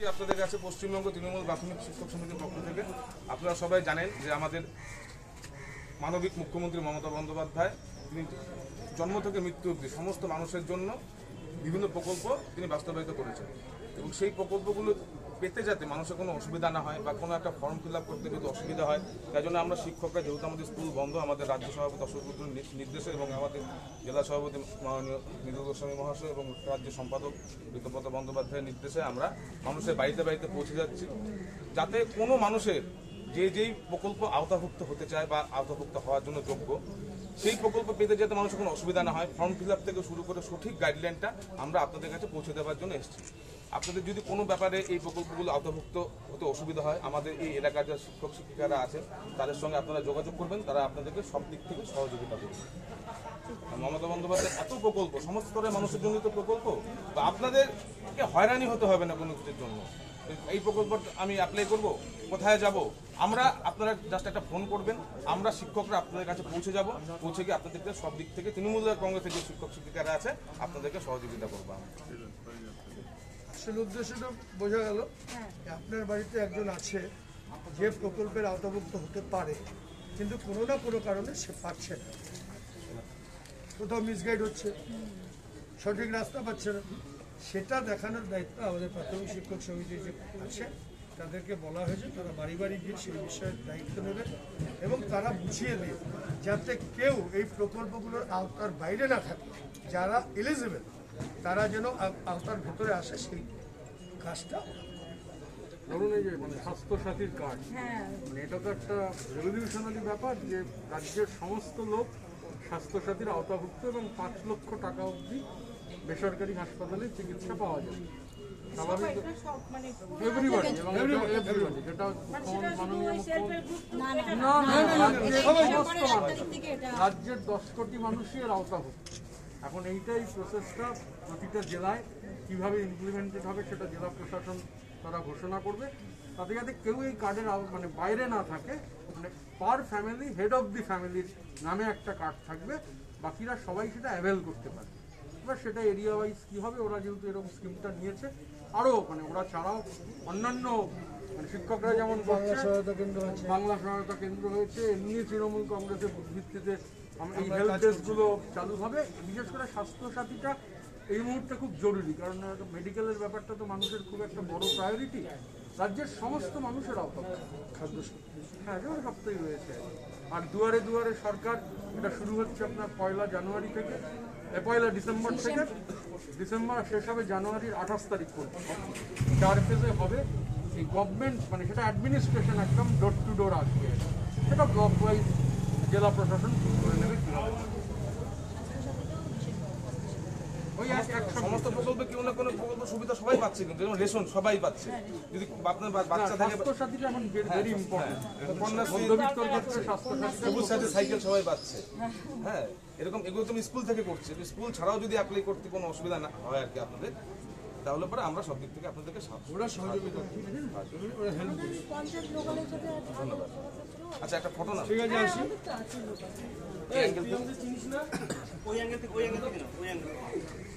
আপনাদের কাছে পশ্চিমবঙ্গ তৃণমূল প্রাথমিক শিক্ষক সমিতির পক্ষ থেকে আপনারা সবাই জানেন যে আমাদের মানবিক মুখ্যমন্ত্রী মমতা বন্দ্যোপাধ্যায় তিনি জন্ম থেকে মৃত্যু অবধি সমস্ত মানুষের জন্য বিভিন্ন প্রকল্প তিনি বাস্তবায়িত করেছেন এবং সেই প্রকল্পগুলো পেতে যাতে মানুষের কোনো অসুবিধা না হয় বা কোনো একটা ফর্ম ফিল আপ করতে যদি অসুবিধা হয় তাই জন্য আমরা শিক্ষকরা যেহেতু আমাদের স্কুল বন্ধ আমাদের রাজ্য সভাপতি অশোক রুদ্রের নির্দেশে এবং আমাদের জেলা সভাপতি মাননীয় মৃদুল গোস্বামী মহাশয় এবং রাজ্য সম্পাদক ঋতুব্রত বন্দ্যোপাধ্যায়ের নির্দেশে আমরা মানুষের বাড়িতে বাড়িতে পৌঁছে যাচ্ছি যাতে কোনো মানুষের যেই প্রকল্প আওতাভুক্ত হতে চায় বা আওতাভুক্ত হওয়ার জন্য যোগ্য সেই প্রকল্প পেতে যাতে মানুষের কোনো অসুবিধা না হয় ফর্ম ফিল আপ থেকে শুরু করে সঠিক গাইডলাইনটা আমরা আপনাদের কাছে পৌঁছে দেওয়ার জন্য এসেছি। আপনাদের যদি কোনো ব্যাপারে এই প্রকল্পগুলো আওতাভুক্ত হতে অসুবিধা হয় আমাদের এই এলাকার যে শিক্ষক শিক্ষিকারা আছেন তাদের সঙ্গে আপনারা যোগাযোগ করবেন, তারা আপনাদেরকে সব দিক থেকে সহযোগিতা করবেন। মমতা বন্দ্যোপাধ্যায় এত প্রকল্প সমস্ত স্তরের মানুষের জন্য তো প্রকল্প, তো আপনাদেরকে হয়রানি হতে হবে না কোনো কিছুর জন্য। এই প্রকল্প আমি অ্যাপ্লাই করব, কোথায় যাব, আপনারা জাস্ট একটা ফোন করবেন, আমরা শিক্ষকরা আপনাদের কাছে পৌঁছে যাব, পৌঁছে গিয়ে আপনাদেরকে সব দিক থেকে তৃণমূল কংগ্রেসের যে শিক্ষক শিক্ষিকারা আছে আপনাদেরকে সহযোগিতা করবো। আসলে উদ্দেশ্যটা বোঝা গেল, আপনার বাড়িতে একজন আছে যে প্রকল্পের আওতাভুক্ত হতে পারে কিন্তু কোনো না কোনো কারণে সে পাচ্ছে না, কোথাও মিসগাইড হচ্ছে, সঠিক রাস্তা পাচ্ছে না, সেটা দেখানোর দায়িত্ব আমাদের প্রাথমিক শিক্ষক সমিতির যে আছে তাদেরকে বলা হয়েছে তারা বাড়ি বাড়ি গিয়ে সেই বিষয়ে দায়িত্ব নেবে এবং তারা বুঝিয়ে দেবে যাতে কেউ এই প্রকল্পগুলোর আওতার বাইরে না থাকে, যারা এলিজিবল তারা যেন আওতার ভেতরে আসে সেই কাজটা। ধরুন এই যে স্বাস্থ্যসাথীর কার্ড, এটা তো একটা রেভলিউশনারি ব্যাপার যে রাজ্যের সমস্ত লোক স্বাস্থ্যসাথীর আওতাভুক্ত এবং 5 লক্ষ টাকা অবধি বেসরকারি হাসপাতালে চিকিৎসা পাওয়া যায়। স্বাভাবিক এভরিবডি এবং এভরিবডি যেটা মাননীয় রাজ্যের 10 কোটি মানুষই এর আওতাভুক্ত। এখন এইটাই প্রসেসটা প্রতিটা জেলায় কিভাবে ইমপ্লিমেন্টেড হবে সেটা জেলা প্রশাসন তারা ঘোষণা করবে, তাতে যাতে কেউ এই কার্ডের বাইরে না থাকে, পার ফ্যামিলি হেড অফ দি ফ্যামিলির নামে একটা কার্ড থাকবে, বাকিরা সবাই সেটা অ্যাভেল করতে পারে। এবার সেটা এরিয়া ওয়াইজ কী হবে, ওরা যেহেতু এরকম স্কিমটা নিয়েছে আরও ওরা ছাড়াও অন্যান্য শিক্ষকরা যেমন বাংলা সহায়তা কেন্দ্র হয়েছে, এমনি তৃণমূল কংগ্রেসের ভিত্তিতে এই হেলথ ডেস্কগুলো চালু হবে। বিশেষ করে স্বাস্থ্যসাথীটা এই মুহূর্তে খুব জরুরি, কারণ মেডিকেলের ব্যাপারটা তো মানুষের খুব একটা বড় প্রায়োরিটি। রাজ্যের সমস্ত মানুষের আওতাভুক্ত খাদ্য যেমন সপ্তাহে রয়েছে। আর দুয়ারে দুয়ারে সরকার এটা শুরু হচ্ছে আপনার 1 জানুয়ারি থেকে, 1 ডিসেম্বর থেকে, ডিসেম্বর শেষ হবে জানুয়ারির 28 তারিখ পর্যন্ত 4 ফেজে হবে। এই গভর্নমেন্ট সেটা অ্যাডমিনিস্ট্রেশন একদম ডোর টু ডোর আসবে, সেটা ব্লক ওয়াইজ জেলা প্রশাসন করে নেবে। সমস্ত প্রকল্পে কেউ না কোনো প্রকল্প সুবিধা সবাই পাচ্ছে, কিন্তু যেমন রেশন সবাই পাচ্ছে, যদি আপনার বাচ্চা থাকে স্বাস্থ্যসাথীটা এখন ভেরি ইম্পর্টেন্ট, সবুজ সাথী সাইকেল সবাই পাচ্ছে। হ্যাঁ, এরকম এগুলো তুমি স্কুল থেকে করছে, স্কুল ছাড়াও যদি অ্যাপ্লাই করতে কোনো অসুবিধা না হয় আর কি আপনাদের, তাহলে পরে আমরা সব দিক থেকে আপনাদেরকে সহযোগিতা করব। ধন্যবাদ। আচ্ছা, একটা ফটো না, ঠিক আছে, আসি এই অ্যাঙ্গেল থেকে।